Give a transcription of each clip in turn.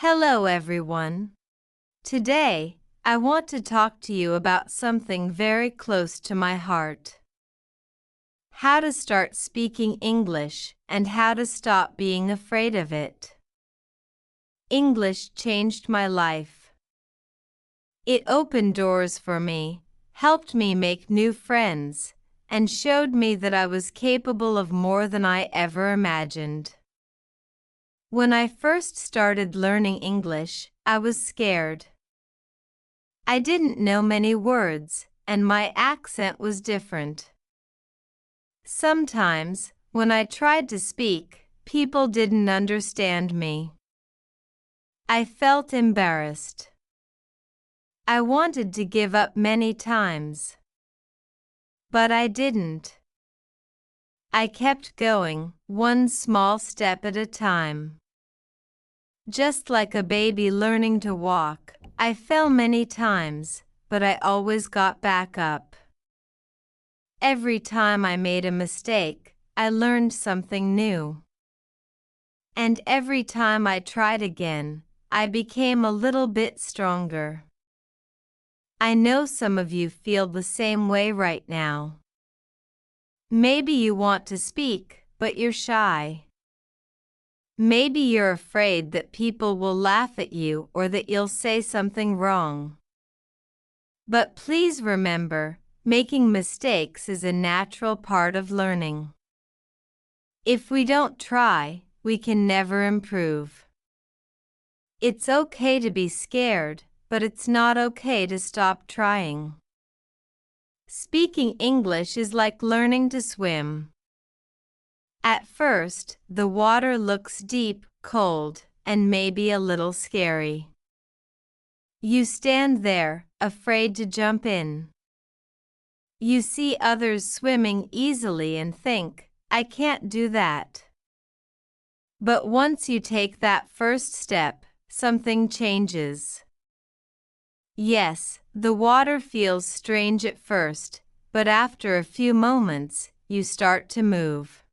Hello everyone. Today, I want to talk to you about something very close to my heart. How to start speaking English and how to stop being afraid of it. English changed my life. It opened doors for me, helped me make new friends, and showed me that I was capable of more than I ever imagined. When I first started learning English, I was scared. I didn't know many words, and my accent was different. Sometimes, when I tried to speak, people didn't understand me. I felt embarrassed. I wanted to give up many times. But I didn't. I kept going, one small step at a time. Just like a baby learning to walk, I fell many times, but I always got back up. Every time I made a mistake, I learned something new. And every time I tried again, I became a little bit stronger. I know some of you feel the same way right now. Maybe you want to speak, but you're shy. Maybe you're afraid that people will laugh at you or that you'll say something wrong. But please remember, making mistakes is a natural part of learning. If we don't try, we can never improve. It's okay to be scared, but it's not okay to stop trying. Speaking English is like learning to swim. At first, the water looks deep, cold, and maybe a little scary. You stand there, afraid to jump in. You see others swimming easily and think, I can't do that. But once you take that first step, something changes. Yes, the water feels strange at first, but after a few moments, you start to move.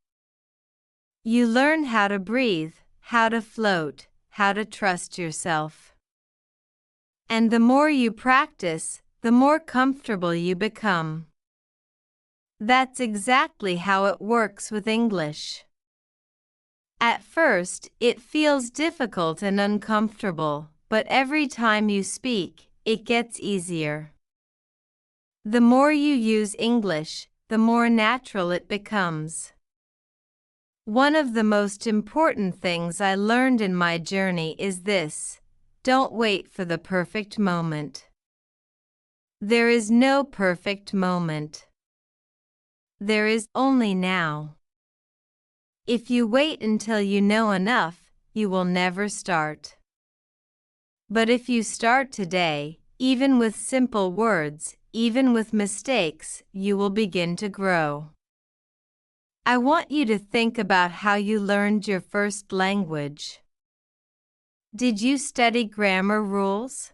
You learn how to breathe, how to float, how to trust yourself. And the more you practice, the more comfortable you become. That's exactly how it works with English. At first, it feels difficult and uncomfortable, but every time you speak, it gets easier. The more you use English, the more natural it becomes. One of the most important things I learned in my journey is this: don't wait for the perfect moment. There is no perfect moment. There is only now. If you wait until you know enough, you will never start. But if you start today, even with simple words, even with mistakes, you will begin to grow. I want you to think about how you learned your first language. Did you study grammar rules?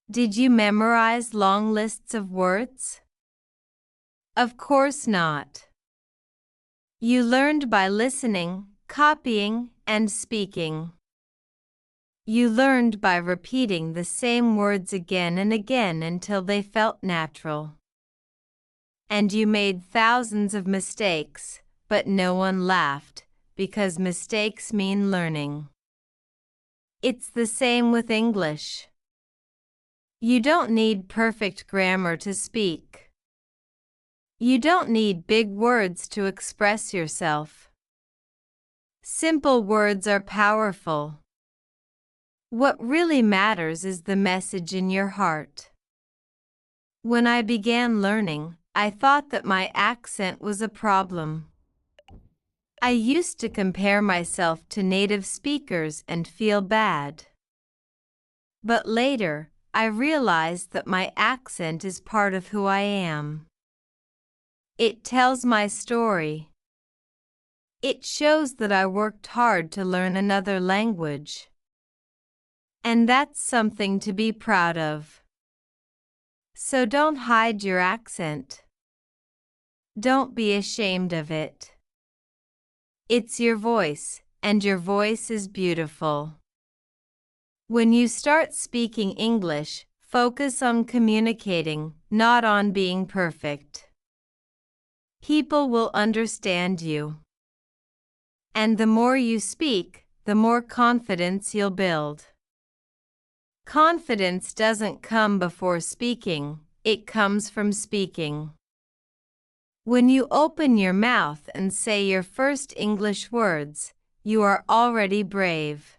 Did you memorize long lists of words? Of course not. You learned by listening, copying, and speaking. You learned by repeating the same words again and again until they felt natural. And you made thousands of mistakes, but no one laughed, because mistakes mean learning. It's the same with English. You don't need perfect grammar to speak. You don't need big words to express yourself. Simple words are powerful. What really matters is the message in your heart. When I began learning, I thought that my accent was a problem. I used to compare myself to native speakers and feel bad. But later, I realized that my accent is part of who I am. It tells my story. It shows that I worked hard to learn another language. And that's something to be proud of. So don't hide your accent. Don't be ashamed of it. It's your voice, and your voice is beautiful. When you start speaking English, focus on communicating, not on being perfect. People will understand you. And the more you speak, the more confidence you'll build. Confidence doesn't come before speaking, it comes from speaking. When you open your mouth and say your first English words, you are already brave.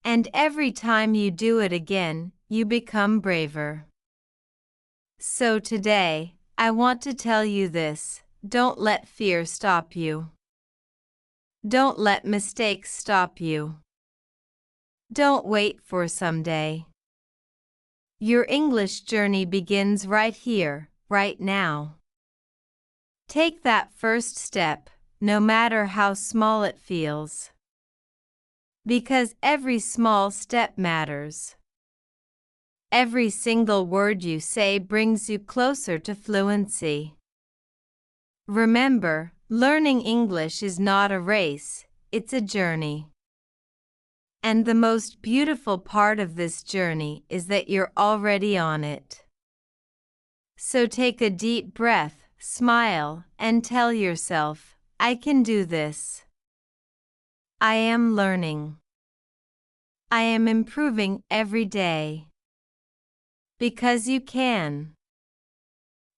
And every time you do it again, you become braver. So today, I want to tell you this: don't let fear stop you. Don't let mistakes stop you. Don't wait for someday. Your English journey begins right here, right now. Take that first step, no matter how small it feels. Because every small step matters. Every single word you say brings you closer to fluency. Remember, learning English is not a race, it's a journey. And the most beautiful part of this journey is that you're already on it. So take a deep breath, smile, and tell yourself, I can do this. I am learning. I am improving every day. Because you can.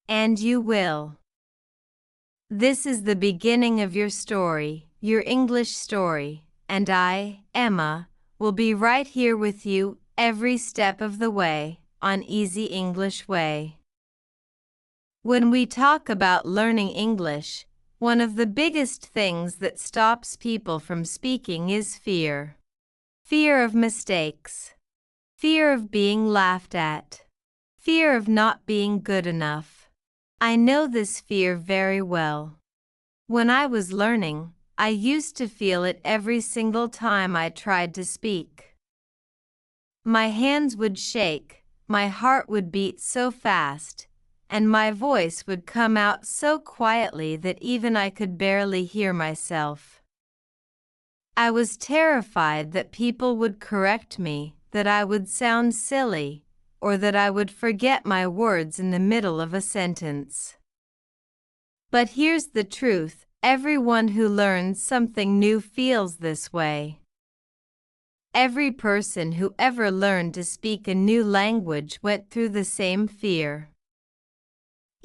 And you will. This is the beginning of your story, your English story, and I, Emma, will be right here with you every step of the way on Easy English Way. When we talk about learning English, one of the biggest things that stops people from speaking is fear. Fear of mistakes. Fear of being laughed at. Fear of not being good enough. I know this fear very well. When I was learning, I used to feel it every single time I tried to speak. My hands would shake, my heart would beat so fast, and my voice would come out so quietly that even I could barely hear myself. I was terrified that people would correct me, that I would sound silly, or that I would forget my words in the middle of a sentence. But here's the truth: everyone who learns something new feels this way. Every person who ever learned to speak a new language went through the same fear.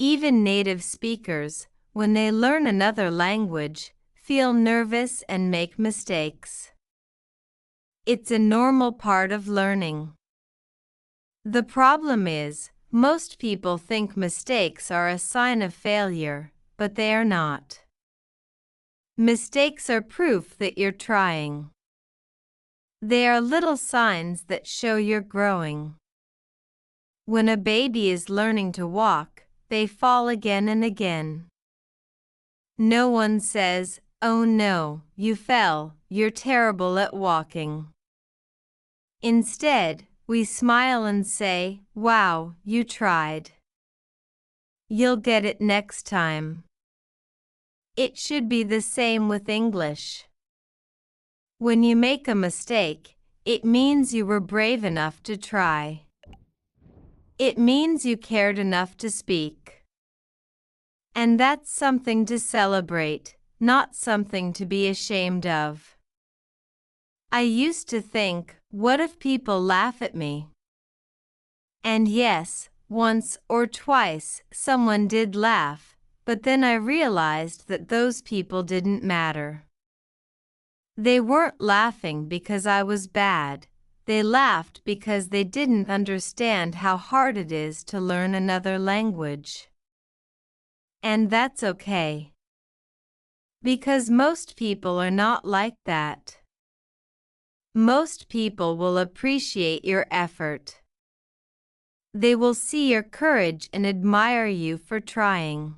Even native speakers, when they learn another language, feel nervous and make mistakes. It's a normal part of learning. The problem is, most people think mistakes are a sign of failure, but they are not. Mistakes are proof that you're trying. They are little signs that show you're growing. When a baby is learning to walk, they fall again and again. No one says, "Oh no, you fell, you're terrible at walking." Instead, we smile and say, "Wow, you tried. You'll get it next time." It should be the same with English. When you make a mistake, it means you were brave enough to try. It means you cared enough to speak. And that's something to celebrate, not something to be ashamed of. I used to think, what if people laugh at me? And yes, once or twice someone did laugh, but then I realized that those people didn't matter. They weren't laughing because I was bad. They laughed because they didn't understand how hard it is to learn another language. And that's okay. Because most people are not like that. Most people will appreciate your effort. They will see your courage and admire you for trying.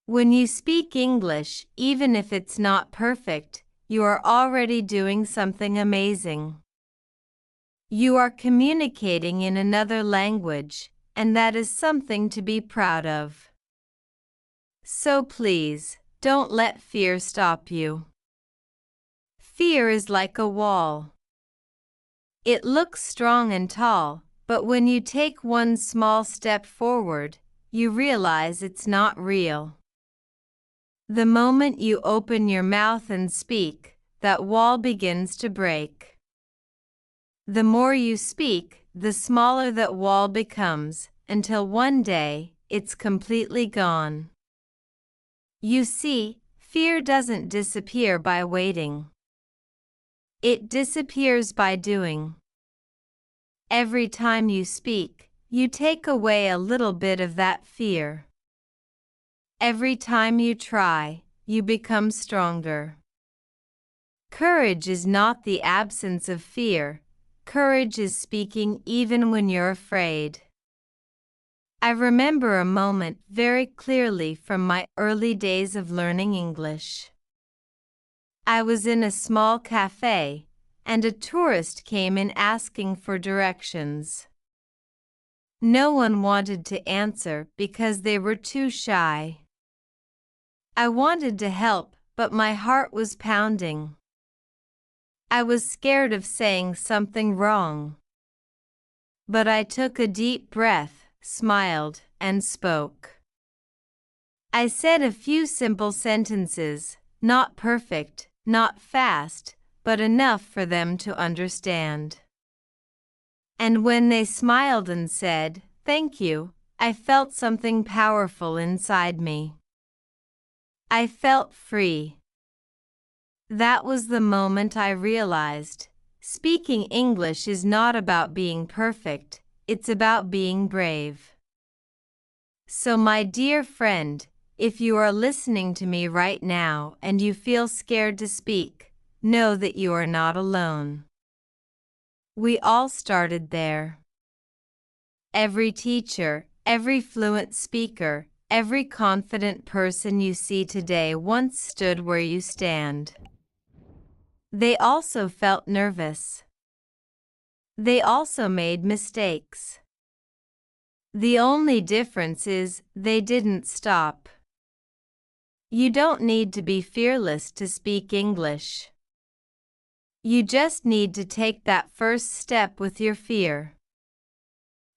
When you speak English, even if it's not perfect, you are already doing something amazing. You are communicating in another language, and that is something to be proud of. So please, don't let fear stop you. Fear is like a wall. It looks strong and tall, but when you take one small step forward, you realize it's not real. The moment you open your mouth and speak, that wall begins to break. The more you speak, the smaller that wall becomes, until one day, it's completely gone. You see, fear doesn't disappear by waiting. It disappears by doing. Every time you speak, you take away a little bit of that fear. Every time you try, you become stronger. Courage is not the absence of fear. Courage is speaking even when you're afraid. I remember a moment very clearly from my early days of learning English. I was in a small cafe, and a tourist came in asking for directions. No one wanted to answer because they were too shy. I wanted to help, but my heart was pounding. I was scared of saying something wrong. But I took a deep breath, smiled, and spoke. I said a few simple sentences, not perfect, not fast, but enough for them to understand. And when they smiled and said, "Thank you," I felt something powerful inside me. I felt free. That was the moment I realized, speaking English is not about being perfect, it's about being brave. So my dear friend, if you are listening to me right now and you feel scared to speak, know that you are not alone. We all started there. Every teacher, every fluent speaker, every confident person you see today once stood where you stand. They also felt nervous. They also made mistakes. The only difference is they didn't stop. You don't need to be fearless to speak English. You just need to take that first step with your fear.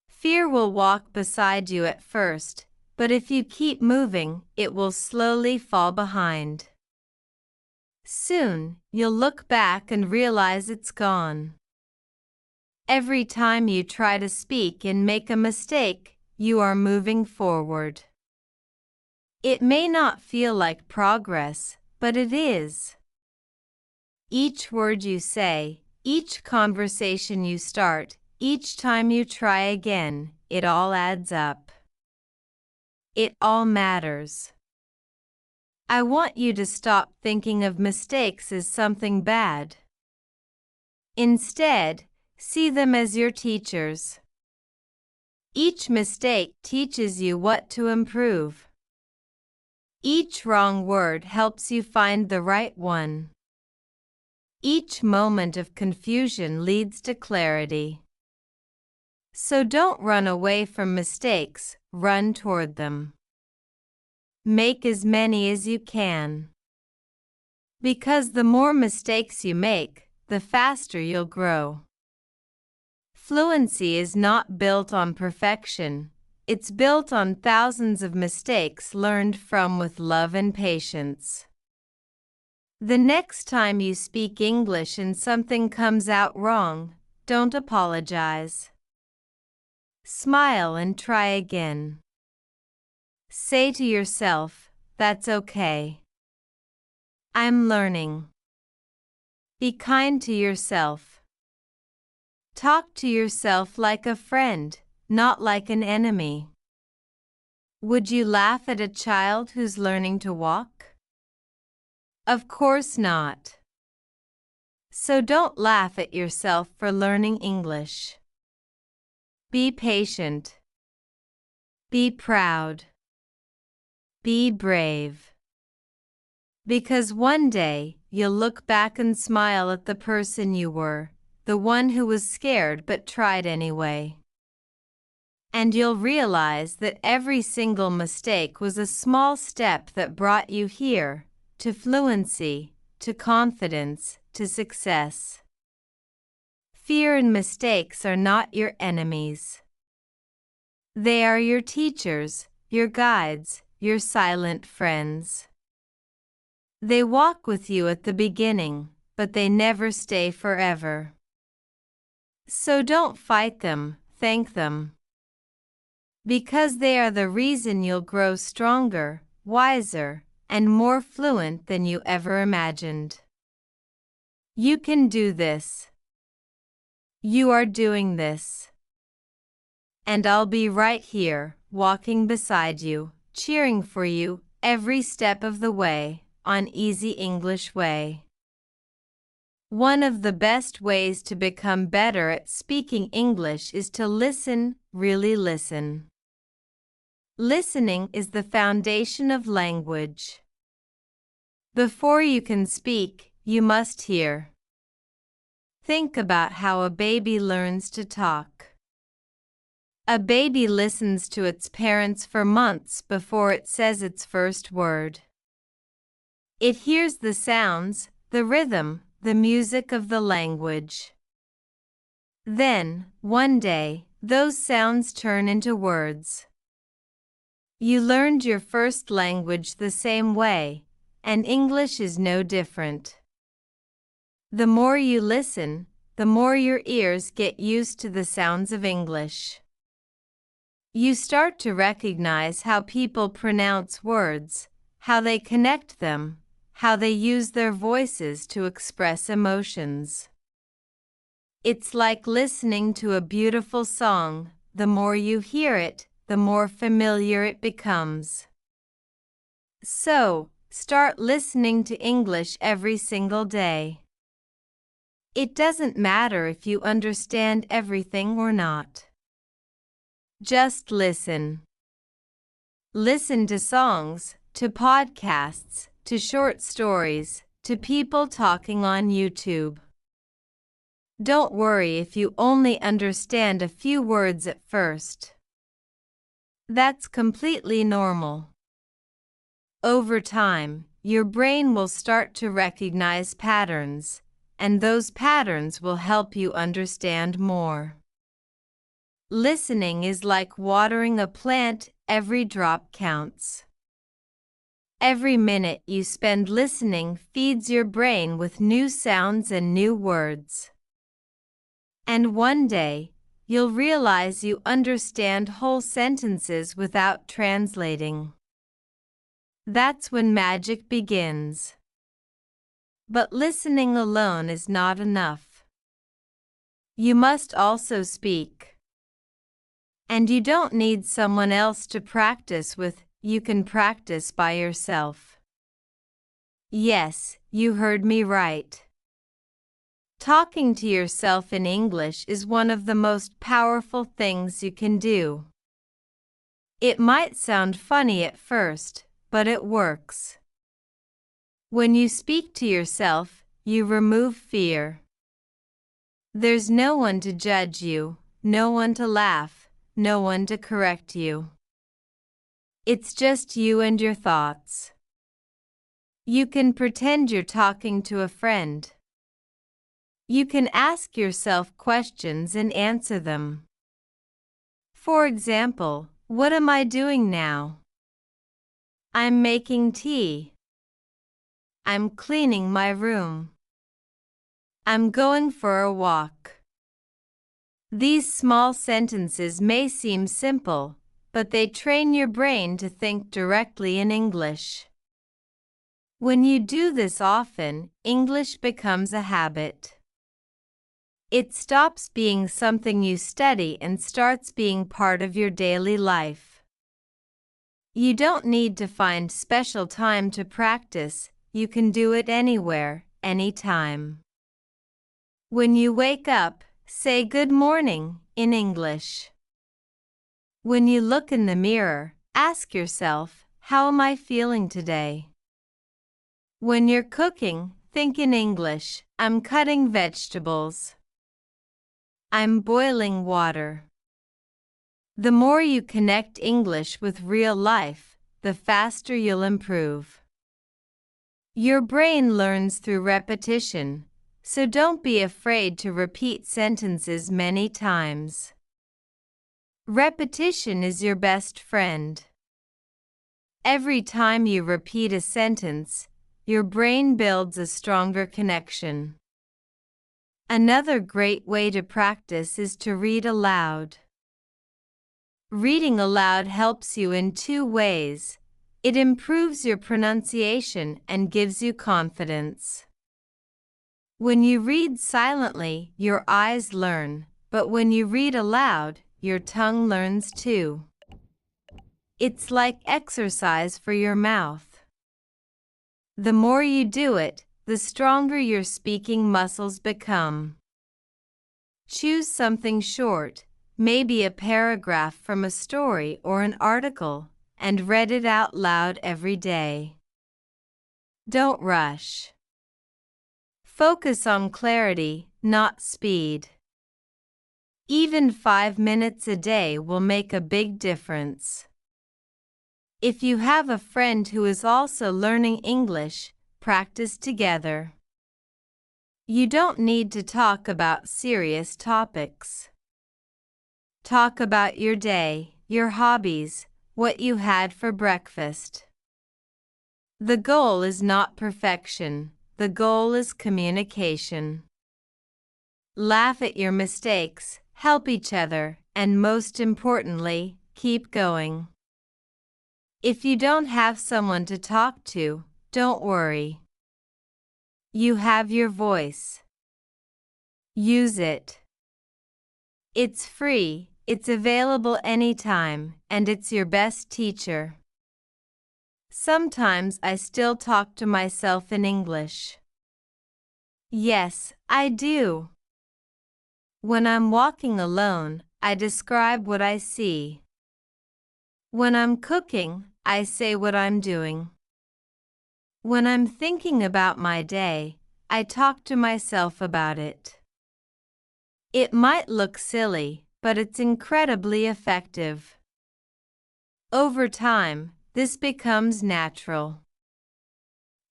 Fear will walk beside you at first, but if you keep moving, it will slowly fall behind. Soon, you'll look back and realize it's gone. Every time you try to speak and make a mistake, you are moving forward. It may not feel like progress, but it is. Each word you say, each conversation you start, each time you try again, it all adds up. It all matters. I want you to stop thinking of mistakes as something bad. Instead, see them as your teachers. Each mistake teaches you what to improve. Each wrong word helps you find the right one. Each moment of confusion leads to clarity. So don't run away from mistakes, run toward them. Make as many as you can. Because the more mistakes you make, the faster you'll grow. Fluency is not built on perfection, it's built on thousands of mistakes learned from with love and patience. The next time you speak English and something comes out wrong, don't apologize. Smile and try again. Say to yourself, "That's okay. I'm learning." Be kind to yourself. Talk to yourself like a friend, not like an enemy. Would you laugh at a child who's learning to walk? Of course not. So don't laugh at yourself for learning English. Be patient. Be proud. Be brave. Because one day, you'll look back and smile at the person you were, the one who was scared but tried anyway. And you'll realize that every single mistake was a small step that brought you here, to fluency, to confidence, to success. Fear and mistakes are not your enemies. They are your teachers, your guides, your silent friends. They walk with you at the beginning, but they never stay forever. So don't fight them, thank them. Because they are the reason you'll grow stronger, wiser, and more fluent than you ever imagined. You can do this. You are doing this. And I'll be right here, walking beside you, cheering for you, every step of the way, on Easy English Way. One of the best ways to become better at speaking English is to listen, really listen. Listening is the foundation of language. Before you can speak, you must hear. Think about how a baby learns to talk. A baby listens to its parents for months before it says its first word. It hears the sounds, the rhythm, the music of the language. Then, one day, those sounds turn into words. You learned your first language the same way, and English is no different. The more you listen, the more your ears get used to the sounds of English. You start to recognize how people pronounce words, how they connect them, how they use their voices to express emotions. It's like listening to a beautiful song. The more you hear it, the more familiar it becomes. So, start listening to English every single day. It doesn't matter if you understand everything or not. Just listen. Listen to songs, to podcasts, to short stories, to people talking on YouTube. Don't worry if you only understand a few words at first. That's completely normal. Over time, your brain will start to recognize patterns, and those patterns will help you understand more. Listening is like watering a plant, every drop counts. Every minute you spend listening feeds your brain with new sounds and new words. And one day, you'll realize you understand whole sentences without translating. That's when magic begins. But listening alone is not enough. You must also speak. And you don't need someone else to practice with, you can practice by yourself. Yes, you heard me right. Talking to yourself in English is one of the most powerful things you can do. It might sound funny at first, but it works. When you speak to yourself, you remove fear. There's no one to judge you, no one to laugh, no one to correct you. It's just you and your thoughts. You can pretend you're talking to a friend. You can ask yourself questions and answer them. For example, what am I doing now? I'm making tea. I'm cleaning my room. I'm going for a walk. These small sentences may seem simple, but they train your brain to think directly in English. When you do this often, English becomes a habit. It stops being something you study and starts being part of your daily life. You don't need to find special time to practice, you can do it anywhere, anytime. When you wake up, say good morning in English. When you look in the mirror, ask yourself, how am I feeling today? When you're cooking, think in English, I'm cutting vegetables. I'm boiling water. The more you connect English with real life, the faster you'll improve. Your brain learns through repetition, so don't be afraid to repeat sentences many times. Repetition is your best friend. Every time you repeat a sentence, your brain builds a stronger connection. Another great way to practice is to read aloud. Reading aloud helps you in two ways. It improves your pronunciation and gives you confidence. When you read silently, your eyes learn, but when you read aloud, your tongue learns too. It's like exercise for your mouth. The more you do it, the stronger your speaking muscles become. Choose something short, maybe a paragraph from a story or an article, and read it out loud every day. Don't rush. Focus on clarity, not speed. Even 5 minutes a day will make a big difference. If you have a friend who is also learning English, practice together. You don't need to talk about serious topics. Talk about your day, your hobbies, what you had for breakfast. The goal is not perfection, the goal is communication. Laugh at your mistakes, help each other, and most importantly, keep going. If you don't have someone to talk to, don't worry. You have your voice. Use it. It's free, it's available anytime, and it's your best teacher. Sometimes I still talk to myself in English. Yes, I do. When I'm walking alone, I describe what I see. When I'm cooking, I say what I'm doing. When I'm thinking about my day, I talk to myself about it. It might look silly, but it's incredibly effective. Over time, this becomes natural.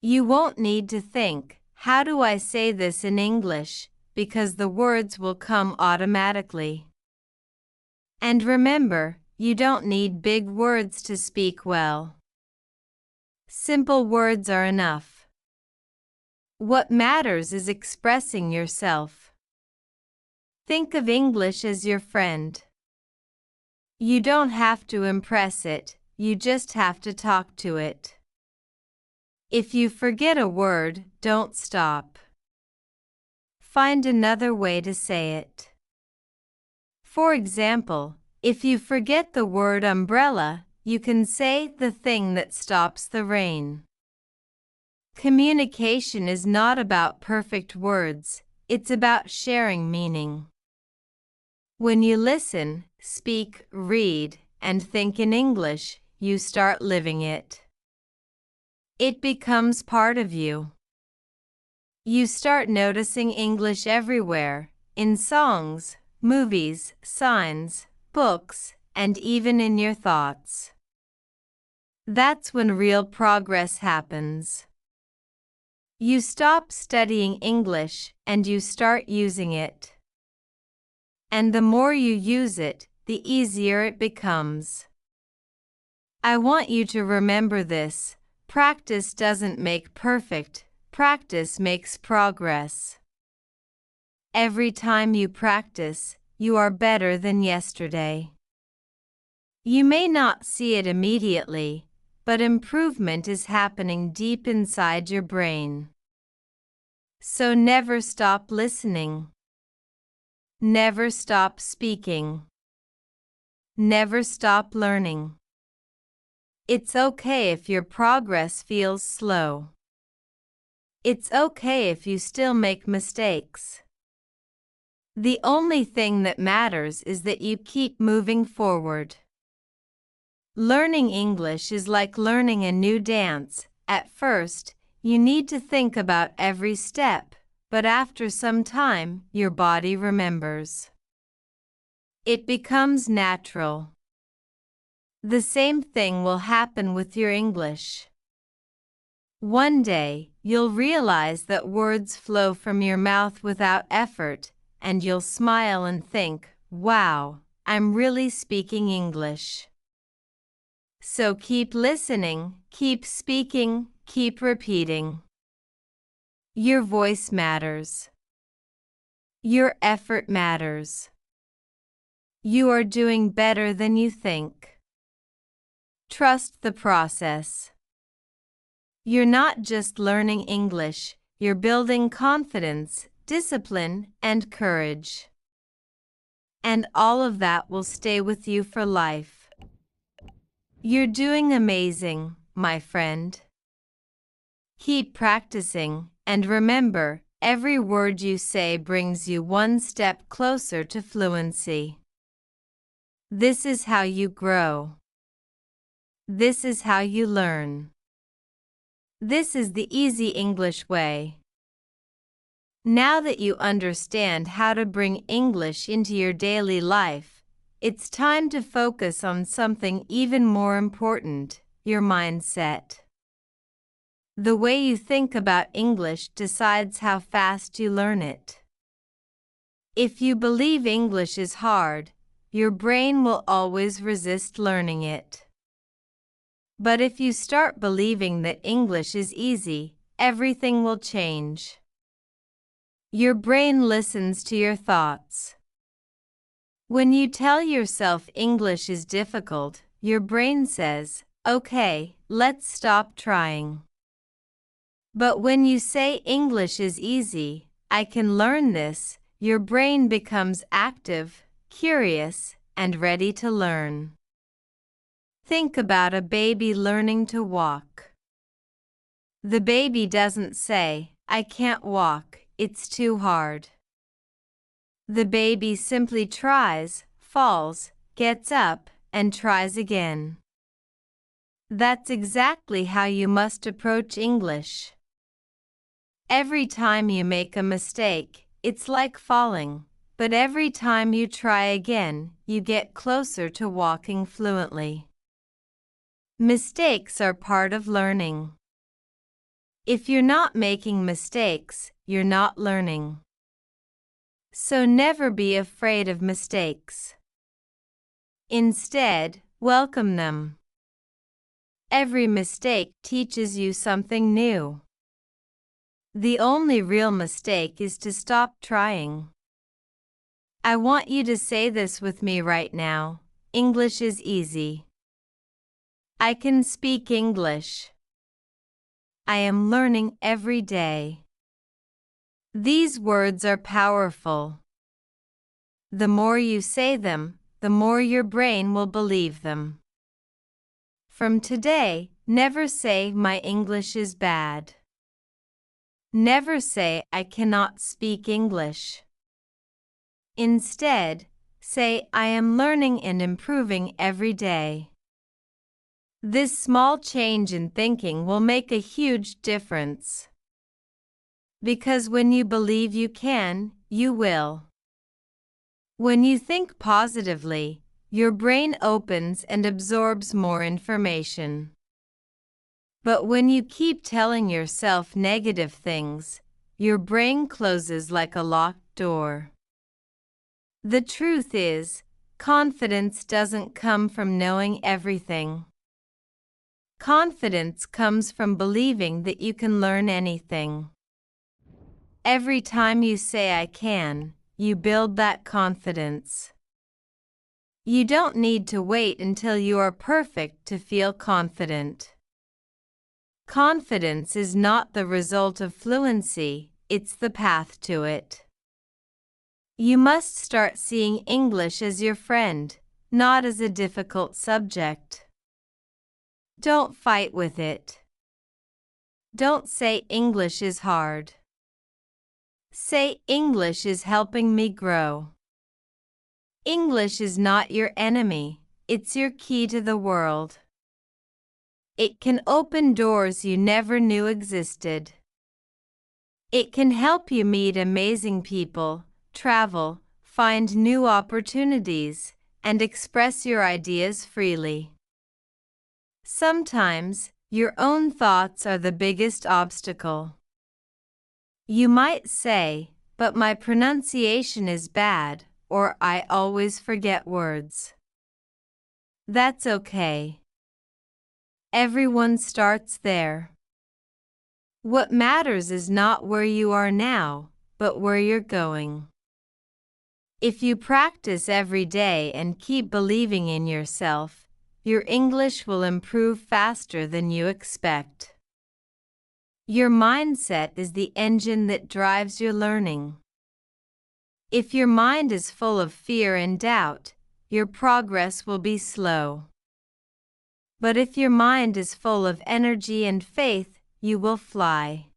You won't need to think, how do I say this in English, because the words will come automatically. And remember, you don't need big words to speak well. Simple words are enough. What matters is expressing yourself. Think of English as your friend. You don't have to impress it, you just have to talk to it. If you forget a word, don't stop. Find another way to say it. For example, if you forget the word umbrella, you can say the thing that stops the rain. Communication is not about perfect words, it's about sharing meaning. When you listen, speak, read, and think in English, you start living it. It becomes part of you. You start noticing English everywhere, in songs, movies, signs, books, and even in your thoughts. That's when real progress happens. You stop studying English and you start using it. And the more you use it, the easier it becomes. I want you to remember this: practice doesn't make perfect, practice makes progress. Every time you practice, you are better than yesterday. You may not see it immediately, but improvement is happening deep inside your brain. So never stop listening. Never stop speaking. Never stop learning. It's okay if your progress feels slow. It's okay if you still make mistakes. The only thing that matters is that you keep moving forward. Learning English is like learning a new dance. At first, you need to think about every step, but after some time, your body remembers. It becomes natural. The same thing will happen with your English. One day, you'll realize that words flow from your mouth without effort, and you'll smile and think, wow, I'm really speaking English. So keep listening, keep speaking, keep repeating. Your voice matters. Your effort matters. You are doing better than you think. Trust the process. You're not just learning English, you're building confidence, discipline, and courage. And all of that will stay with you for life. You're doing amazing, my friend. Keep practicing, and remember, every word you say brings you one step closer to fluency. This is how you grow. This is how you learn. This is the easy English way. Now that you understand how to bring English into your daily life, it's time to focus on something even more important, your mindset. The way you think about English decides how fast you learn it. If you believe English is hard, your brain will always resist learning it. But if you start believing that English is easy, everything will change. Your brain listens to your thoughts. When you tell yourself English is difficult, your brain says, okay, let's stop trying. But when you say English is easy, I can learn this, your brain becomes active, curious, and ready to learn. Think about a baby learning to walk. The baby doesn't say, I can't walk, it's too hard. The baby simply tries, falls, gets up, and tries again. That's exactly how you must approach English. Every time you make a mistake, it's like falling, but every time you try again, you get closer to walking fluently. Mistakes are part of learning. If you're not making mistakes, you're not learning. So never be afraid of mistakes. Instead, welcome them. Every mistake teaches you something new. The only real mistake is to stop trying. I want you to say this with me right now. English is easy. I can speak English. I am learning every day. These words are powerful. The more you say them, the more your brain will believe them. From today, never say my English is bad. Never say I cannot speak English. Instead, say I am learning and improving every day. This small change in thinking will make a huge difference. Because when you believe you can, you will. When you think positively, your brain opens and absorbs more information. But when you keep telling yourself negative things, your brain closes like a locked door. The truth is, confidence doesn't come from knowing everything. Confidence comes from believing that you can learn anything. Every time you say I can, you build that confidence. You don't need to wait until you are perfect to feel confident. Confidence is not the result of fluency, it's the path to it. You must start seeing English as your friend, not as a difficult subject. Don't fight with it. Don't say English is hard. Say English is helping me grow. English is not your enemy, it's your key to the world. It can open doors you never knew existed. It can help you meet amazing people, travel, find new opportunities, and express your ideas freely. Sometimes, Your own thoughts are the biggest obstacle. You might say, "But my pronunciation is bad," or "I always forget words." That's okay. Everyone starts there. What matters is not where you are now, but where you're going. If you practice every day and keep believing in yourself, your English will improve faster than you expect. Your mindset is the engine that drives your learning. If your mind is full of fear and doubt, your progress will be slow. But if your mind is full of energy and faith, you will fly.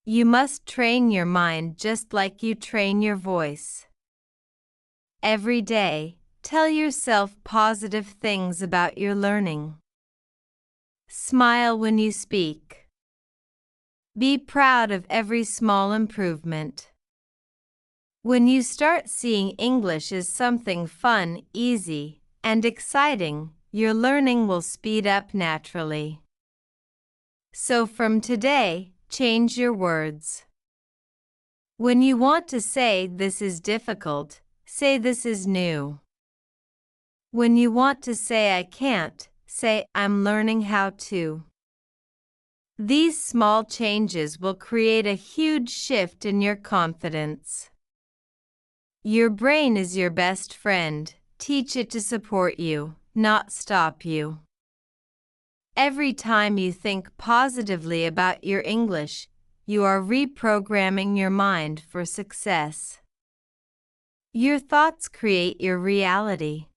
You must train your mind just like you train your voice. Every day, tell yourself positive things about your learning. Smile when you speak. Be proud of every small improvement. When you start seeing English as something fun, easy, and exciting, your learning will speed up naturally. So from today, change your words. When you want to say "this is difficult," say "this is new." When you want to say "I can't," say "I'm learning how to." These small changes will create a huge shift in your confidence. Your brain is your best friend. Teach it to support you, not stop you. Every time you think positively about your English, you are reprogramming your mind for success. Your thoughts create your reality.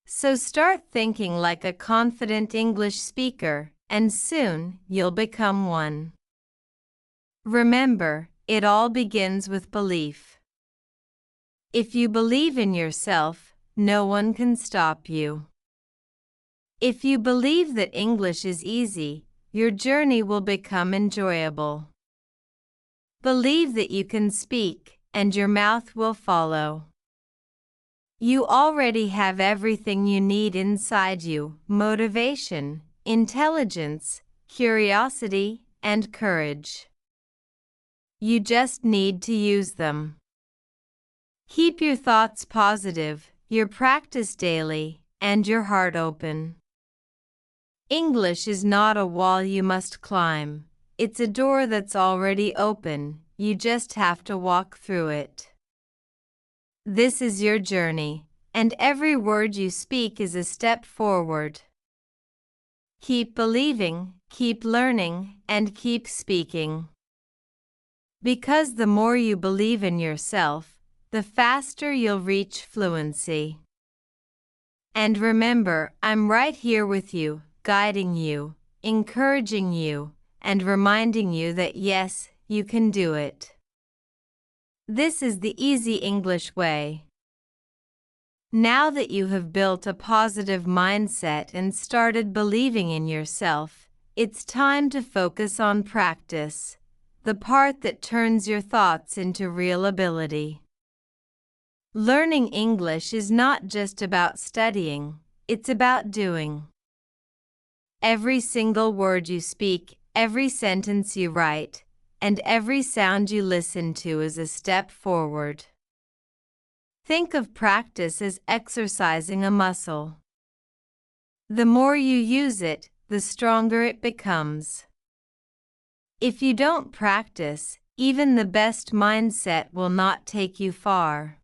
So start thinking like a confident English speaker, and soon you'll become one. Remember, it all begins with belief. If you believe in yourself, no one can stop you. If you believe that English is easy, your journey will become enjoyable. Believe that you can speak, and your mouth will follow. You already have everything you need inside you: motivation, intelligence, curiosity, and courage. You just need to use them. Keep your thoughts positive, your practice daily, and your heart open. English is not a wall you must climb. It's a door that's already open. You just have to walk through it. This is your journey, and every word you speak is a step forward. Keep believing, keep learning, and keep speaking. Because the more you believe in yourself, the faster you'll reach fluency. And remember, I'm right here with you, guiding you, encouraging you, and reminding you that yes, you can do it. This is the easy English way. Now that you have built a positive mindset and started believing in yourself, it's time to focus on practice, the part that turns your thoughts into real ability. Learning English is not just about studying, it's about doing. Every single word you speak, every sentence you write, and every sound you listen to is a step forward. Think of practice as exercising a muscle. The more you use it, the stronger it becomes. If you don't practice, even the best mindset will not take you far.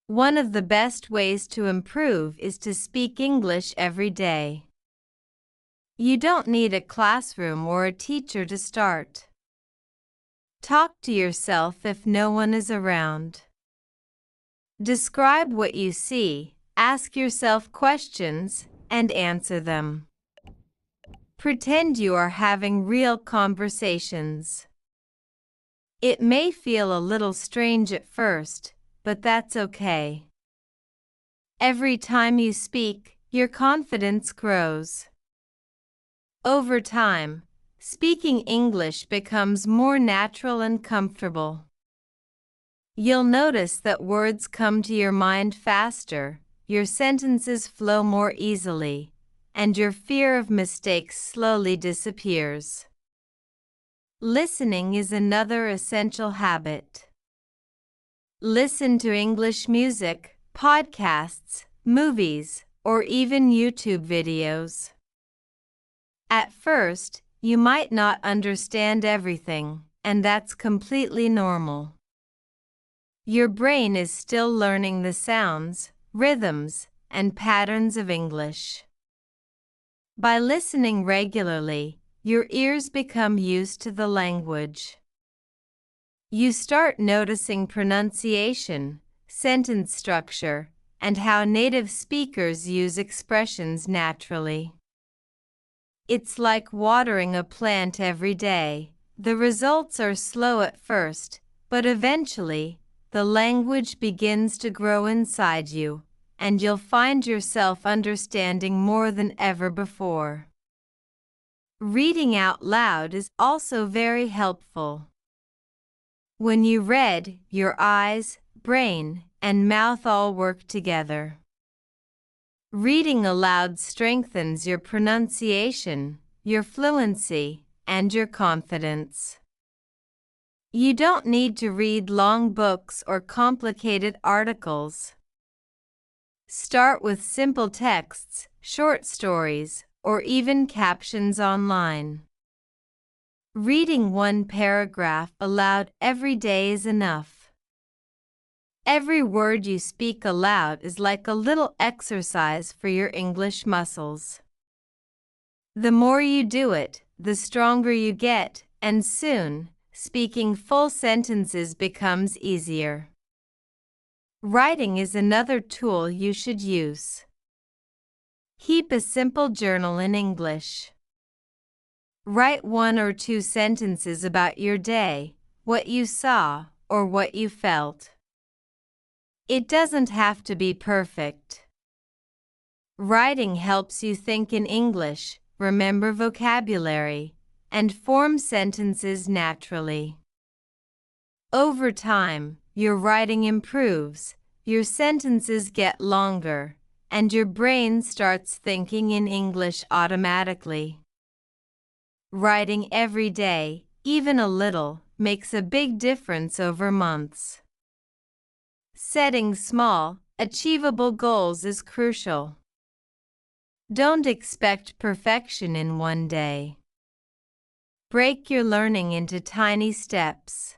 One of the best ways to improve is to speak English every day. You don't need a classroom or a teacher to start. Talk to yourself if no one is around. Describe what you see, ask yourself questions, and answer them. Pretend you are having real conversations. It may feel a little strange at first, but that's okay. Every time you speak, your confidence grows. Over time, speaking English becomes more natural and comfortable. You'll notice that words come to your mind faster, your sentences flow more easily, and your fear of mistakes slowly disappears. Listening is another essential habit. Listen to English music, podcasts, movies, or even YouTube videos. At first, you might not understand everything, and that's completely normal. Your brain is still learning the sounds, rhythms, and patterns of English. By listening regularly, your ears become used to the language. You start noticing pronunciation, sentence structure, and how native speakers use expressions naturally. It's like watering a plant every day. The results are slow at first, but eventually, the language begins to grow inside you, and you'll find yourself understanding more than ever before. Reading out loud is also very helpful. When you read, your eyes, brain, and mouth all work together. Reading aloud strengthens your pronunciation, your fluency, and your confidence. You don't need to read long books or complicated articles. Start with simple texts, short stories, or even captions online. Reading one paragraph aloud every day is enough. Every word you speak aloud is like a little exercise for your English muscles. The more you do it, the stronger you get, and soon, speaking full sentences becomes easier. Writing is another tool you should use. Keep a simple journal in English. Write 1 or 2 sentences about your day, what you saw, or what you felt. It doesn't have to be perfect. Writing helps you think in English, remember vocabulary, and form sentences naturally. Over time, your writing improves, your sentences get longer, and your brain starts thinking in English automatically. Writing every day, even a little, makes a big difference over months. Setting small, achievable goals is crucial. Don't expect perfection in one day. Break your learning into tiny steps.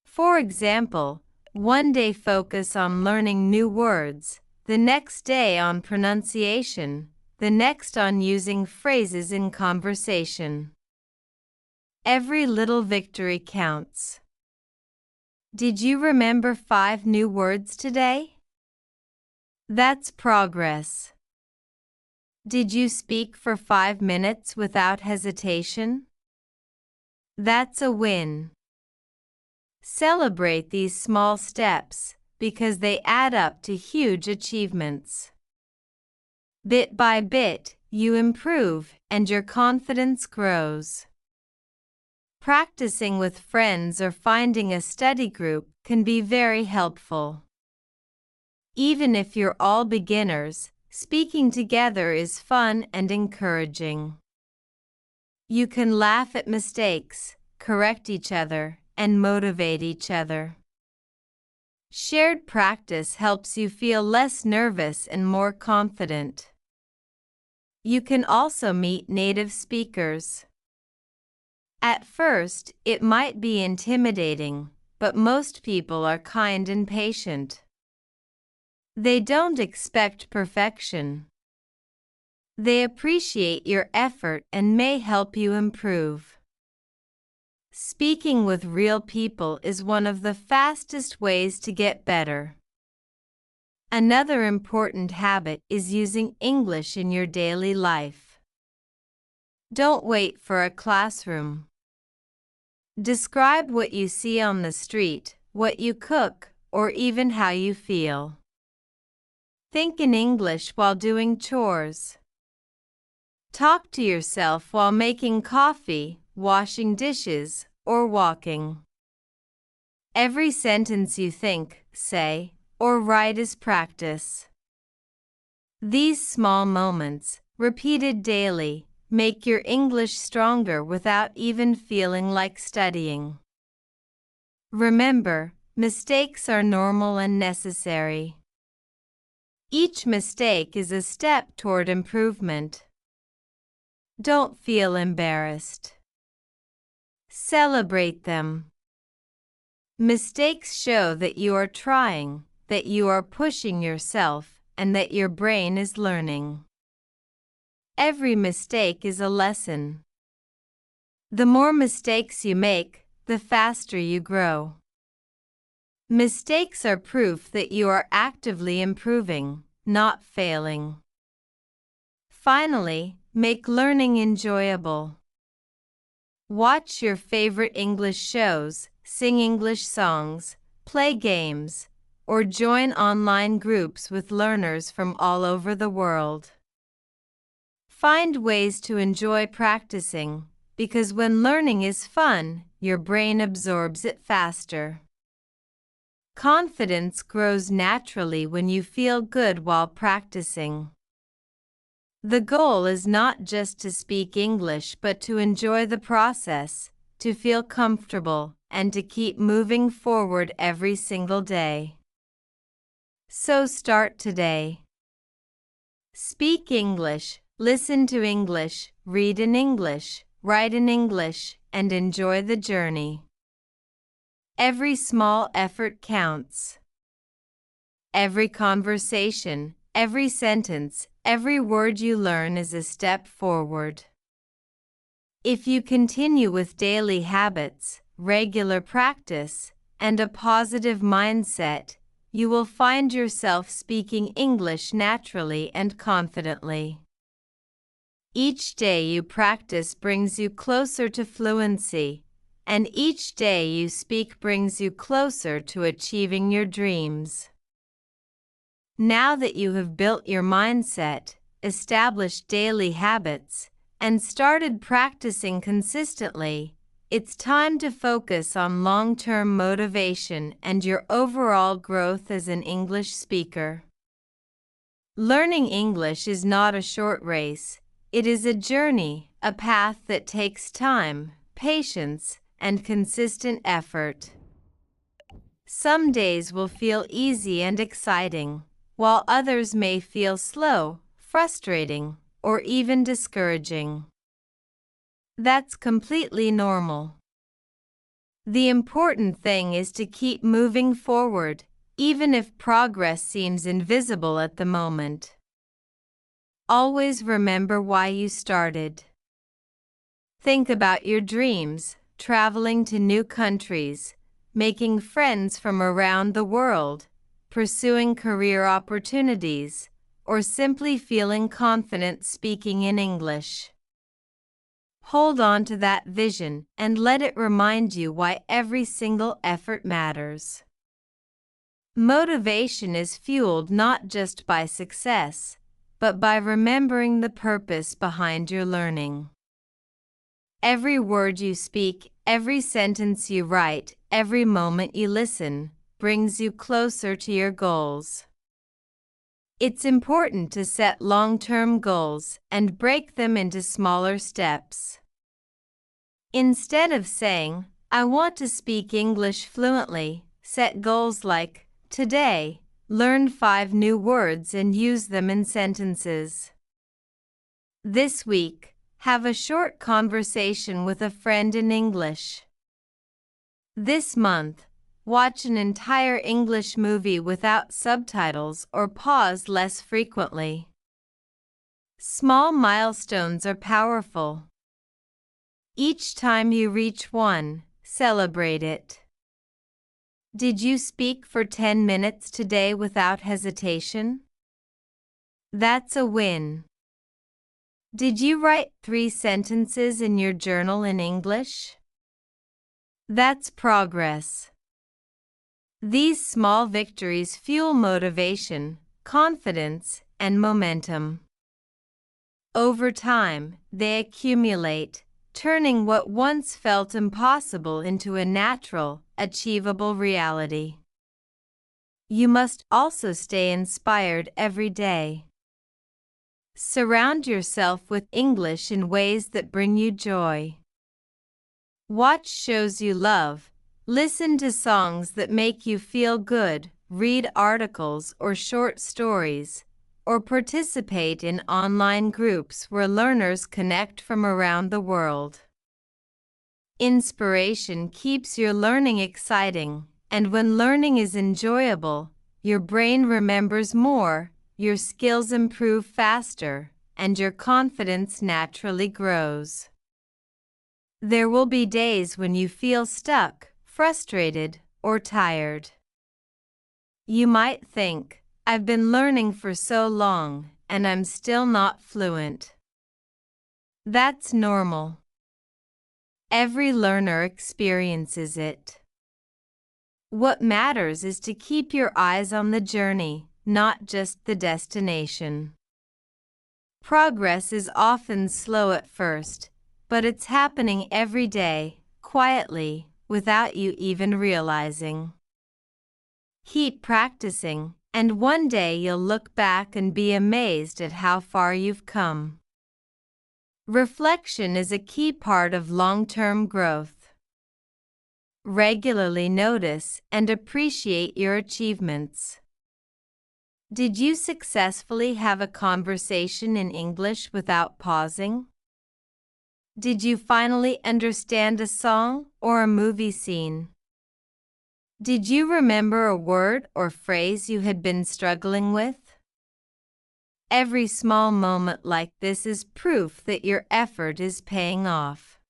For example, one day focus on learning new words, the next day on pronunciation, the next on using phrases in conversation. Every little victory counts. Did you remember 5 new words today? That's progress. Did you speak for 5 minutes without hesitation? That's a win. Celebrate these small steps because they add up to huge achievements. Bit by bit, you improve and your confidence grows. Practicing with friends or finding a study group can be very helpful. Even if you're all beginners, speaking together is fun and encouraging. You can laugh at mistakes, correct each other, and motivate each other. Shared practice helps you feel less nervous and more confident. You can also meet native speakers. At first, it might be intimidating, but most people are kind and patient. They don't expect perfection. They appreciate your effort and may help you improve. Speaking with real people is one of the fastest ways to get better. Another important habit is using English in your daily life. Don't wait for a classroom. Describe what you see on the street, what you cook, or even how you feel. Think in English while doing chores. Talk to yourself while making coffee, washing dishes, or walking. Every sentence you think, say, or write is practice. These small moments, repeated daily, make your English stronger without even feeling like studying. Remember, mistakes are normal and necessary. Each mistake is a step toward improvement. Don't feel embarrassed. Celebrate them. Mistakes show that you are trying, that you are pushing yourself, and that your brain is learning. Every mistake is a lesson. The more mistakes you make, the faster you grow. Mistakes are proof that you are actively improving, not failing. Finally, make learning enjoyable. Watch your favorite English shows, sing English songs, play games, or join online groups with learners from all over the world. Find ways to enjoy practicing, because when learning is fun, your brain absorbs it faster. Confidence grows naturally when you feel good while practicing. The goal is not just to speak English but to enjoy the process, to feel comfortable, and to keep moving forward every single day. So start today. Speak English, listen to English, read in English, write in English, and enjoy the journey. Every small effort counts. Every conversation, every sentence, every word you learn is a step forward. If you continue with daily habits, regular practice, and a positive mindset, you will find yourself speaking English naturally and confidently. Each day you practice brings you closer to fluency, and each day you speak brings you closer to achieving your dreams. Now that you have built your mindset, established daily habits, and started practicing consistently, it's time to focus on long-term motivation and your overall growth as an English speaker. Learning English is not a short race. It is a journey, a path that takes time, patience, and consistent effort. Some days will feel easy and exciting, while others may feel slow, frustrating, or even discouraging. That's completely normal. The important thing is to keep moving forward, even if progress seems invisible at the moment. Always remember why you started. Think about your dreams, traveling to new countries, making friends from around the world, pursuing career opportunities, or simply feeling confident speaking in English. Hold on to that vision and let it remind you why every single effort matters. Motivation is fueled not just by success, but by remembering the purpose behind your learning. Every word you speak, every sentence you write, every moment you listen, brings you closer to your goals. It's important to set long-term goals and break them into smaller steps. Instead of saying, "I want to speak English fluently," set goals like, "Today, learn 5 new words and use them in sentences." This week, have a short conversation with a friend in English. This month, watch an entire English movie without subtitles or pause less frequently. Small milestones are powerful. Each time you reach one, celebrate it. Did you speak for 10 minutes today without hesitation? That's a win. Did you write 3 sentences in your journal in English? That's progress. These small victories fuel motivation, confidence, and momentum. Over time, they accumulate, turning what once felt impossible into a natural, achievable reality. You must also stay inspired every day. Surround yourself with English in ways that bring you joy. Watch shows you love, listen to songs that make you feel good, read articles or short stories, or participate in online groups where learners connect from around the world. Inspiration keeps your learning exciting, and when learning is enjoyable, your brain remembers more, your skills improve faster, and your confidence naturally grows. There will be days when you feel stuck, frustrated, or tired. You might think, I've been learning for so long, and I'm still not fluent. That's normal. Every learner experiences it. What matters is to keep your eyes on the journey, not just the destination. Progress is often slow at first, but it's happening every day, quietly, without you even realizing. Keep practicing, and one day you'll look back and be amazed at how far you've come. Reflection is a key part of long-term growth. Regularly notice and appreciate your achievements. Did you successfully have a conversation in English without pausing? Did you finally understand a song or a movie scene? Did you remember a word or phrase you had been struggling with? Every small moment like this is proof that your effort is paying off.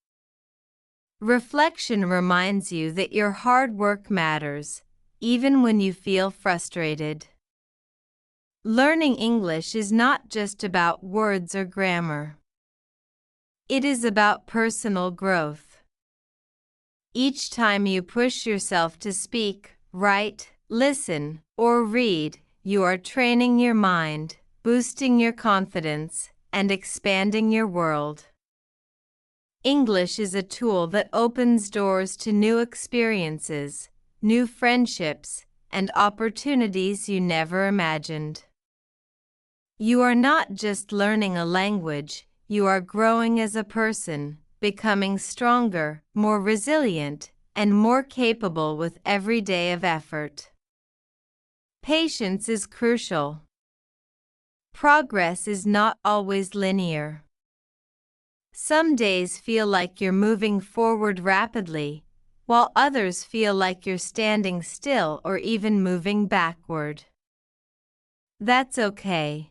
Reflection reminds you that your hard work matters, even when you feel frustrated. Learning English is not just about words or grammar. It is about personal growth. Each time you push yourself to speak, write, listen, or read, you are training your mind, boosting your confidence, and expanding your world. English is a tool that opens doors to new experiences, new friendships, and opportunities you never imagined. You are not just learning a language, you are growing as a person, becoming stronger, more resilient, and more capable with every day of effort. Patience is crucial. Progress is not always linear. Some days feel like you're moving forward rapidly, while others feel like you're standing still or even moving backward. That's okay.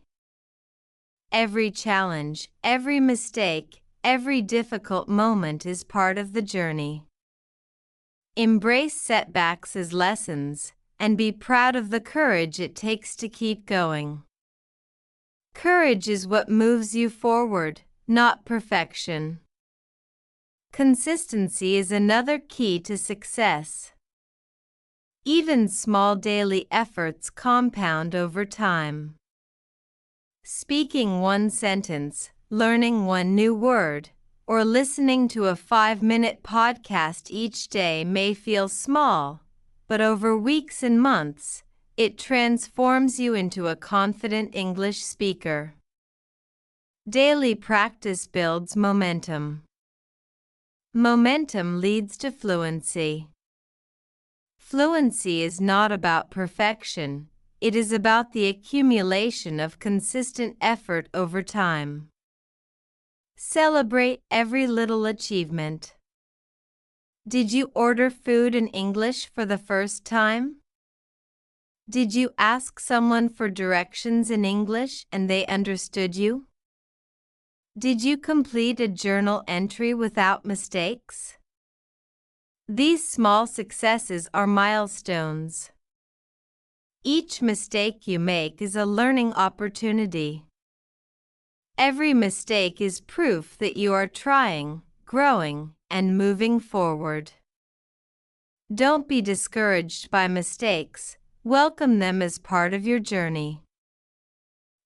Every challenge, every mistake, every difficult moment is part of the journey. Embrace setbacks as lessons, and be proud of the courage it takes to keep going. Courage is what moves you forward, not perfection. Consistency is another key to success. Even small daily efforts compound over time. Speaking one sentence, learning one new word, or listening to a 5-minute podcast each day may feel small, but over weeks and months, it transforms you into a confident English speaker. Daily practice builds momentum. Momentum leads to fluency. Fluency is not about perfection, it is about the accumulation of consistent effort over time. Celebrate every little achievement. Did you order food in English for the first time? Did you ask someone for directions in English and they understood you? Did you complete a journal entry without mistakes? These small successes are milestones. Each mistake you make is a learning opportunity. Every mistake is proof that you are trying, growing, and moving forward. Don't be discouraged by mistakes, welcome them as part of your journey.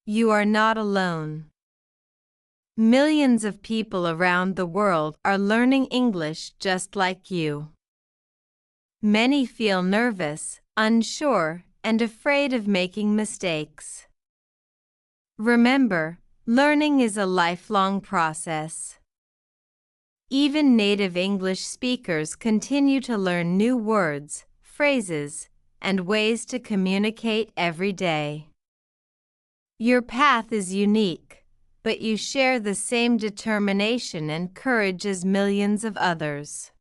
You are not alone. Millions of people around the world are learning English just like you. Many feel nervous, unsure, and afraid of making mistakes. Remember, Learning is a lifelong process. Even native English speakers continue to learn new words, phrases, and ways to communicate every day. Your path is unique, but you share the same determination and courage as millions of others.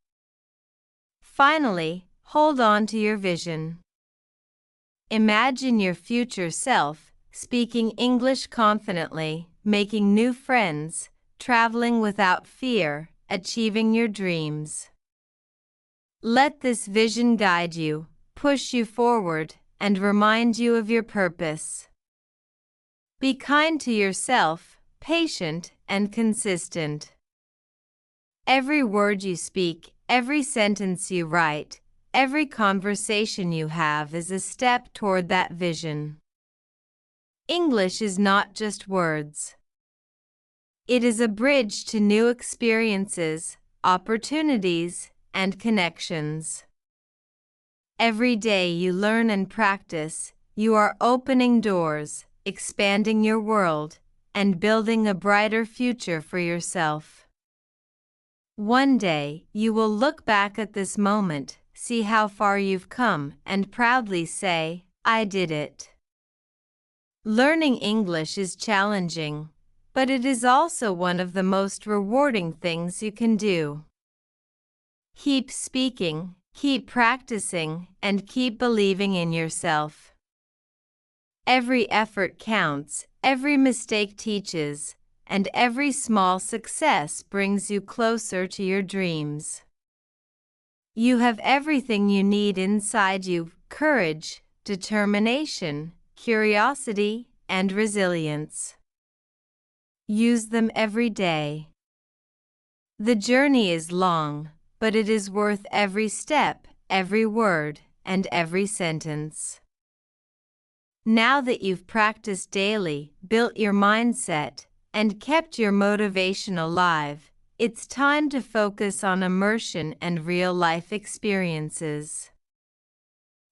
Finally, hold on to your vision. Imagine your future self, speaking English confidently, making new friends, traveling without fear, achieving your dreams. Let this vision guide you, push you forward, and remind you of your purpose. Be kind to yourself, patient, and consistent. Every word you speak, every sentence you write, every conversation you have is a step toward that vision. English is not just words. It is a bridge to new experiences, opportunities, and connections. Every day you learn and practice, you are opening doors, expanding your world, and building a brighter future for yourself. One day, you will look back at this moment, see how far you've come, and proudly say, "I did it." Learning English is challenging, but it is also one of the most rewarding things you can do. Keep speaking, keep practicing, and keep believing in yourself. Every effort counts, every mistake teaches, and every small success brings you closer to your dreams. You have everything you need inside you: courage, determination, curiosity, and resilience. Use them every day. The journey is long, but it is worth every step, every word, and every sentence. Now that you've practiced daily, built your mindset, and kept your motivation alive, it's time to focus on immersion and real-life experiences.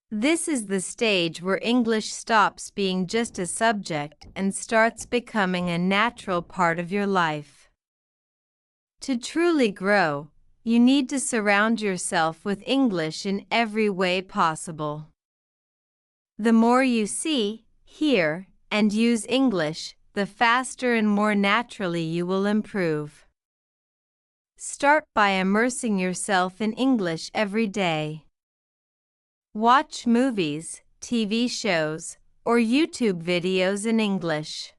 This is the stage where English stops being just a subject and starts becoming a natural part of your life. To truly grow, you need to surround yourself with English in every way possible. The more you see, hear, and use English, the faster and more naturally you will improve. Start by immersing yourself in English every day. Watch movies, TV shows, or YouTube videos in English.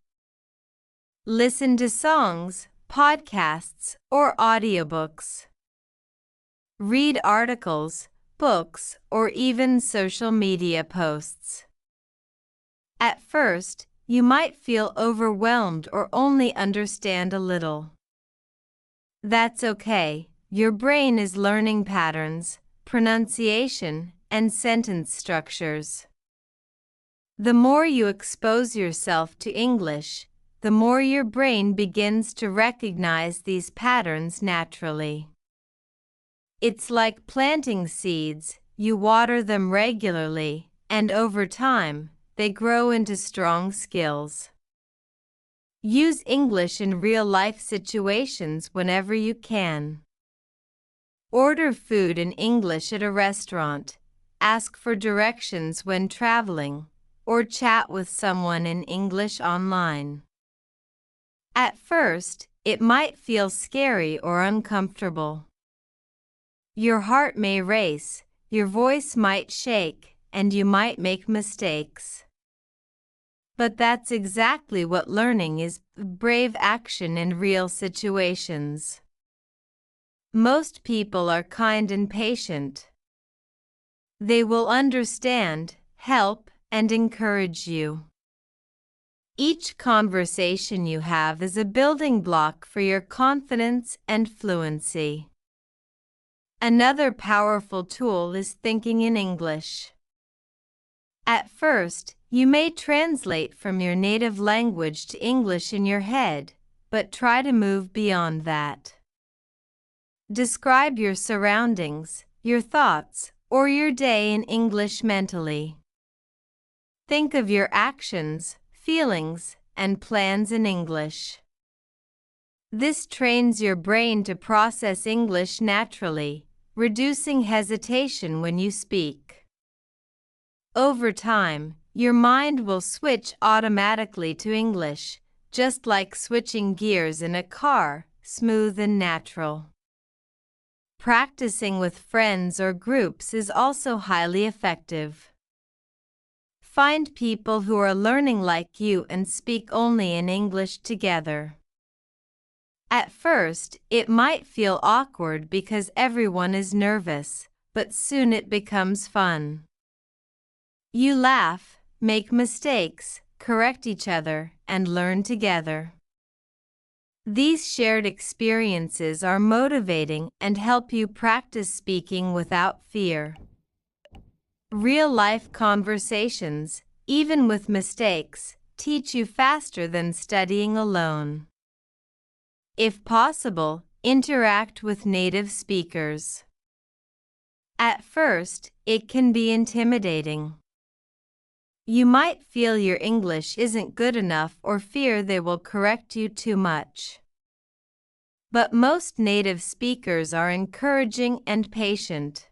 Listen to songs, podcasts, or audiobooks. Read articles, books, or even social media posts. At first, you might feel overwhelmed or only understand a little. That's okay. Your brain is learning patterns, pronunciation, and sentence structures. The more you expose yourself to English, the more your brain begins to recognize these patterns naturally. It's like planting seeds. You water them regularly, and over time, they grow into strong skills. Use English in real-life situations whenever you can. Order food in English at a restaurant, ask for directions when traveling, or chat with someone in English online. At first, it might feel scary or uncomfortable. Your heart may race, your voice might shake, and you might make mistakes. But that's exactly what learning is: brave action in real situations. Most people are kind and patient. They will understand, help, and encourage you. Each conversation you have is a building block for your confidence and fluency. Another powerful tool is thinking in English. At first, you may translate from your native language to English in your head, but try to move beyond that. Describe your surroundings, your thoughts, or your day in English mentally. Think of your actions, feelings, and plans in English. This trains your brain to process English naturally, reducing hesitation when you speak. Over time, your mind will switch automatically to English, just like switching gears in a car, smooth and natural. Practicing with friends or groups is also highly effective. Find people who are learning like you and speak only in English together. At first, it might feel awkward because everyone is nervous, but soon it becomes fun. You laugh, make mistakes, correct each other, and learn together. These shared experiences are motivating and help you practice speaking without fear. Real-life conversations, even with mistakes, teach you faster than studying alone. If possible, interact with native speakers. At first, it can be intimidating. You might feel your English isn't good enough or fear they will correct you too much. But most native speakers are encouraging and patient.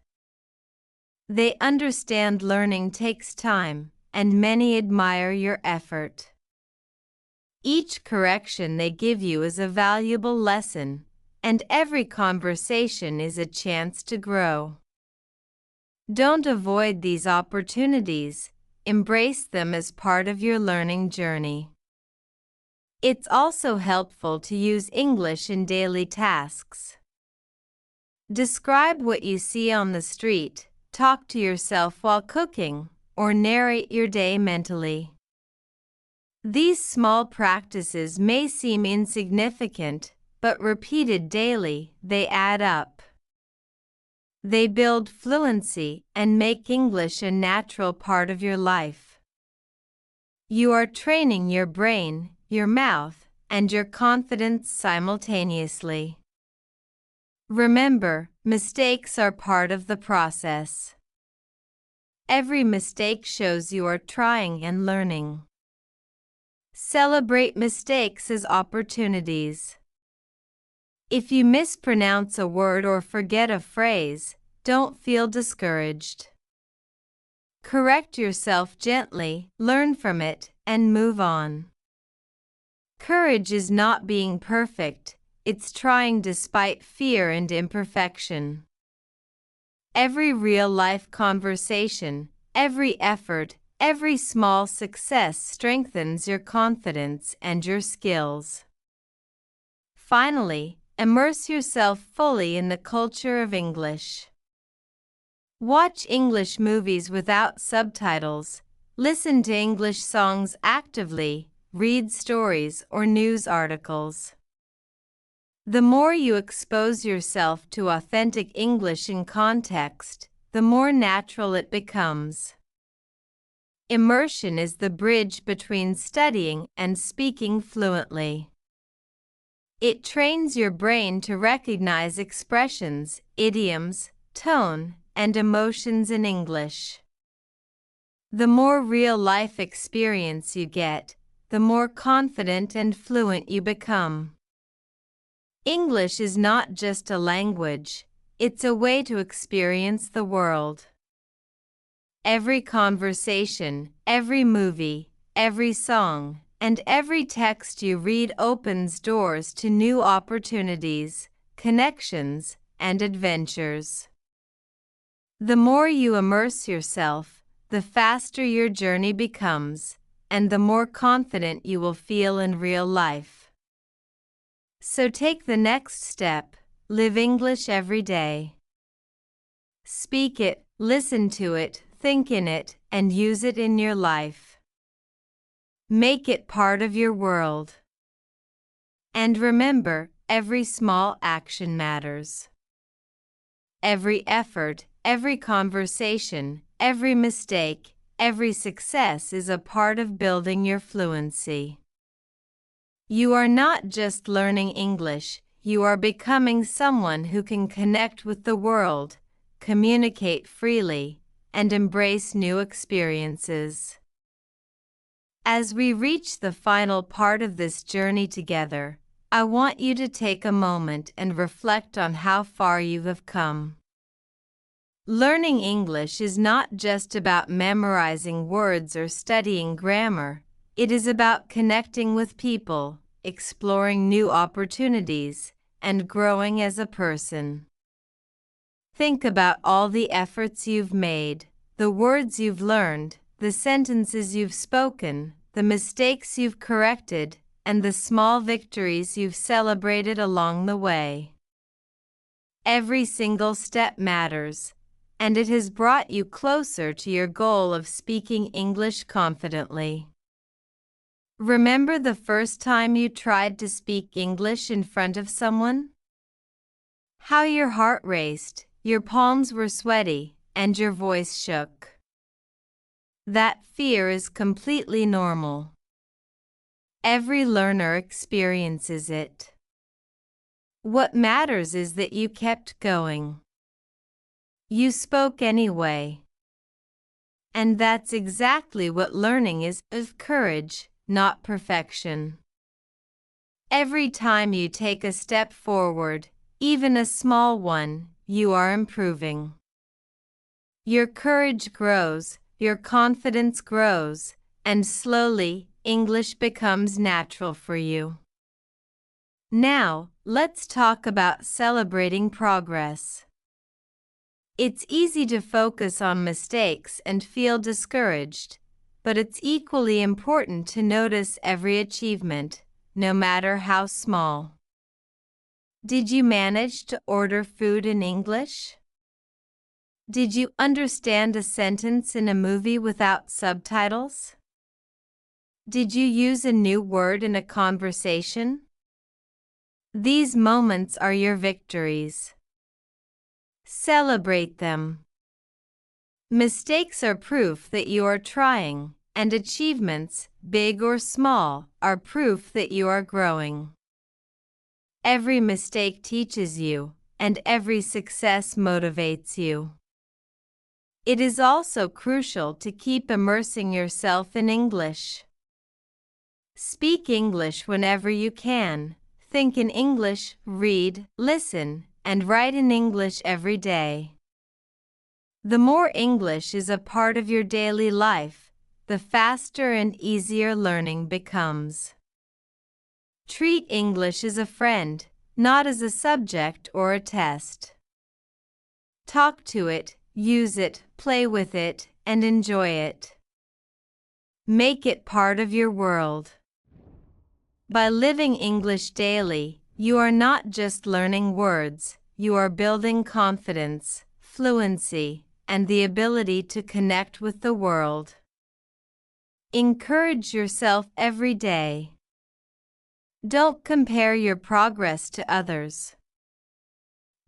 They understand learning takes time, and many admire your effort. Each correction they give you is a valuable lesson, and every conversation is a chance to grow. Don't avoid these opportunities. Embrace them as part of your learning journey. It's also helpful to use English in daily tasks. Describe what you see on the street, talk to yourself while cooking, or narrate your day mentally. These small practices may seem insignificant, but repeated daily, they add up. They build fluency and make English a natural part of your life. You are training your brain, your mouth, and your confidence simultaneously. Remember, mistakes are part of the process. Every mistake shows you are trying and learning. Celebrate mistakes as opportunities. If you mispronounce a word or forget a phrase, don't feel discouraged. Correct yourself gently, learn from it, and move on. Courage is not being perfect, it's trying despite fear and imperfection. Every real-life conversation, every effort, every small success strengthens your confidence and your skills. Finally, immerse yourself fully in the culture of English. Watch English movies without subtitles, listen to English songs actively, read stories or news articles. The more you expose yourself to authentic English in context, the more natural it becomes. Immersion is the bridge between studying and speaking fluently. It trains your brain to recognize expressions, idioms, tone, and emotions in English. The more real-life experience you get, the more confident and fluent you become. English is not just a language, it's a way to experience the world. Every conversation, every movie, every song, and every text you read opens doors to new opportunities, connections, and adventures. The more you immerse yourself, the faster your journey becomes, and the more confident you will feel in real life. So take the next step, live English every day. Speak it, listen to it, think in it, and use it in your life. Make it part of your world. And remember, every small action matters. Every effort, every conversation, every mistake, every success is a part of building your fluency. You are not just learning English, you are becoming someone who can connect with the world, communicate freely, and embrace new experiences. As we reach the final part of this journey together, I want you to take a moment and reflect on how far you have come. Learning English is not just about memorizing words or studying grammar. It is about connecting with people, exploring new opportunities, and growing as a person. Think about all the efforts you've made, the words you've learned, the sentences you've spoken, the mistakes you've corrected, and the small victories you've celebrated along the way. Every single step matters, and it has brought you closer to your goal of speaking English confidently. Remember the first time you tried to speak English in front of someone? How your heart raced, your palms were sweaty, and your voice shook. That fear is completely normal. Every learner experiences it. What matters is that you kept going. You spoke anyway. And that's exactly what learning is courage, not perfection. Every time you take a step forward, even a small one, you are improving. Your courage grows, your confidence grows, and slowly, English becomes natural for you. Now, let's talk about celebrating progress. It's easy to focus on mistakes and feel discouraged, but it's equally important to notice every achievement, no matter how small. Did you manage to order food in English? Did you understand a sentence in a movie without subtitles? Did you use a new word in a conversation? These moments are your victories. Celebrate them. Mistakes are proof that you are trying, and achievements, big or small, are proof that you are growing. Every mistake teaches you, and every success motivates you. It is also crucial to keep immersing yourself in English. Speak English whenever you can. Think in English, read, listen, and write in English every day. The more English is a part of your daily life, the faster and easier learning becomes. Treat English as a friend, not as a subject or a test. Talk to it, use it, play with it, and enjoy it. Make it part of your world. By living English daily, you are not just learning words, you are building confidence, fluency, and the ability to connect with the world. Encourage yourself every day. Don't compare your progress to others.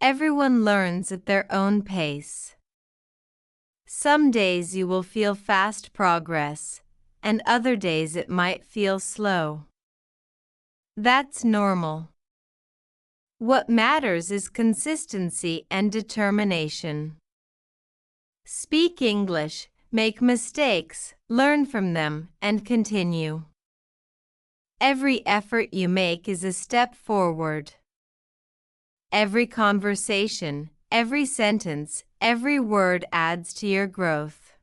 Everyone learns at their own pace. Some days you will feel fast progress, and other days it might feel slow. That's normal. What matters is consistency and determination. Speak English, make mistakes, learn from them, and continue. Every effort you make is a step forward. Every conversation, every sentence, every word adds to your growth.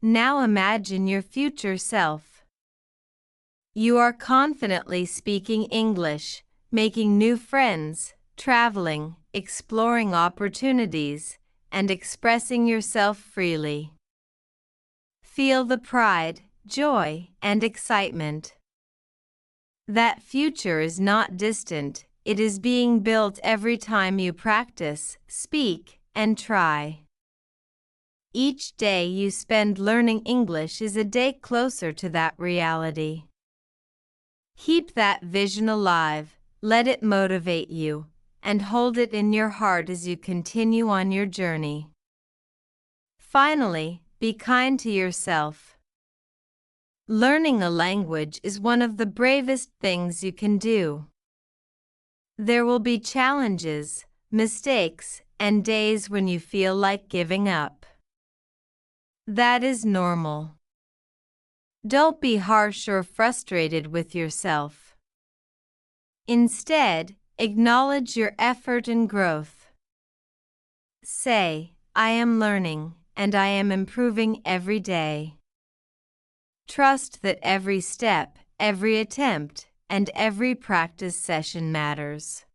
Now imagine your future self. You are confidently speaking English, making new friends, traveling, exploring opportunities, and expressing yourself freely. Feel the pride, joy, and excitement. That future is not distant, it is being built every time you practice, speak, and try. Each day you spend learning English is a day closer to that reality. Keep that vision alive, let it motivate you, and hold it in your heart as you continue on your journey. Finally, be kind to yourself. Learning a language is one of the bravest things you can do. There will be challenges, mistakes, and days when you feel like giving up. That is normal. Don't be harsh or frustrated with yourself. Instead, acknowledge your effort and growth. Say, I am learning, and I am improving every day. Trust that every step, every attempt, and every practice session matters.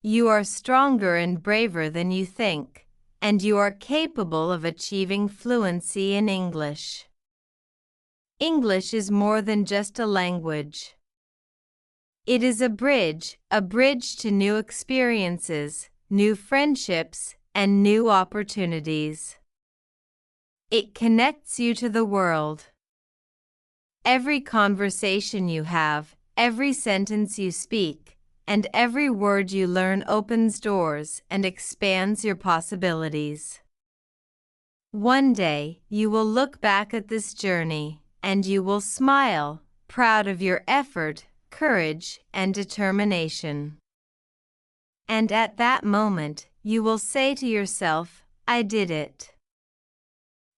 You are stronger and braver than you think, and you are capable of achieving fluency in English. English is more than just a language. It is a bridge to new experiences, new friendships, and new opportunities. It connects you to the world. Every conversation you have, every sentence you speak, and every word you learn opens doors and expands your possibilities. One day, you will look back at this journey, and you will smile, proud of your effort, courage, and determination. And at that moment, you will say to yourself, I did it.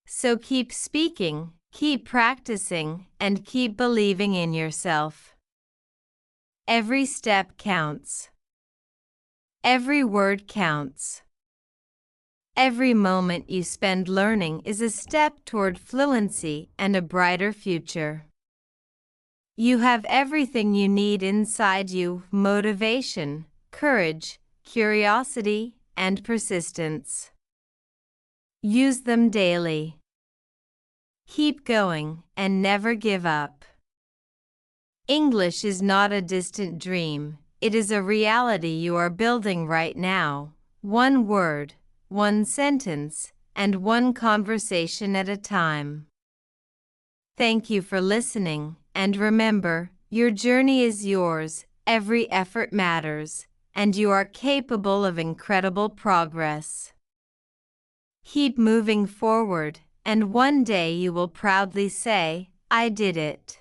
So keep speaking, keep practicing, and keep believing in yourself. Every step counts. Every word counts. Every moment you spend learning is a step toward fluency and a brighter future. You have everything you need inside you: motivation, courage, curiosity, and persistence. Use them daily. Keep going and never give up. English is not a distant dream, it is a reality you are building right now, one word, one sentence, and one conversation at a time. Thank you for listening, and remember, your journey is yours, every effort matters, and you are capable of incredible progress. Keep moving forward, and one day you will proudly say, I did it.